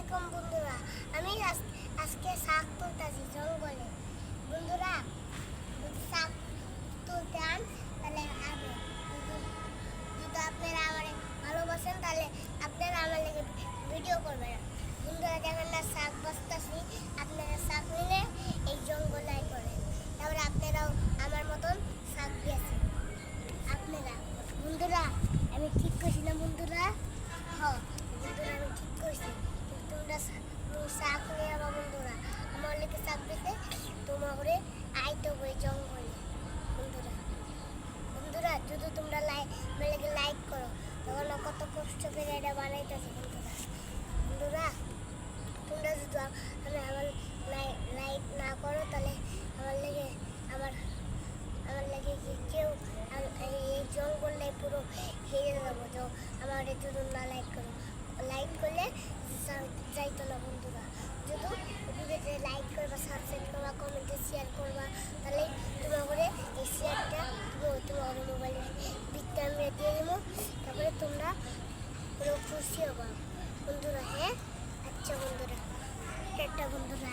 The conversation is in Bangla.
আলাইকুম বন্ধুরা। আমি আজকে শাক তুলতেছি জঙ্গলে। বন্ধুরা যদি শাক তুলতে আন তাহলে আবে, যদি আপনারা আমার ভালোবাসেন তাহলে আপনারা আমার লেগে ভিডিও করবেন। বন্ধুরা দেখেন না শাক বসতেছি, আপনারা শাক নিলে এই জঙ্গলে করেন, তারপরে আপনারাও আমার মতন শাক দিয়েছেন। আপনারা বন্ধুরা আমি ঠিক করছি না বন্ধুরা? হ্যাঁ বন্ধুরা আমি ঠিক করছি। তোমরা শাক নিয়ে আমার বন্ধুরা আমার লেগে শাক দিতে তোমার করে আইতে হবে জঙ্গলে। বন্ধুরা বন্ধুরা যদি তোমরা লেগে লাইক করো তখন কত কষ্ট করে এটা বানাইতেছে। বন্ধুরা বন্ধুরা তোমরা যদি আমার লাইক না করো তাহলে আমার লেগে কেউ এই জঙ্গলে পুরো হেরে যাবো। তো আমার যদি না লাইক করো, লাইক করলে যাইতো না। বন্ধুরা যদি ভিডিওতে লাইক করবা, সাবস্ক্রাইব করবা, কমেন্টে শেয়ার করবা, তাহলে তোমার করে এই শেয়ারটা তোমার মোবাইলে দিকটা আমি দিয়ে দেবো, তারপরে তোমরা পুরো খুশি হবা। বন্ধুরা হ্যাঁ আচ্ছা বন্ধুরা, একটা বন্ধুরা।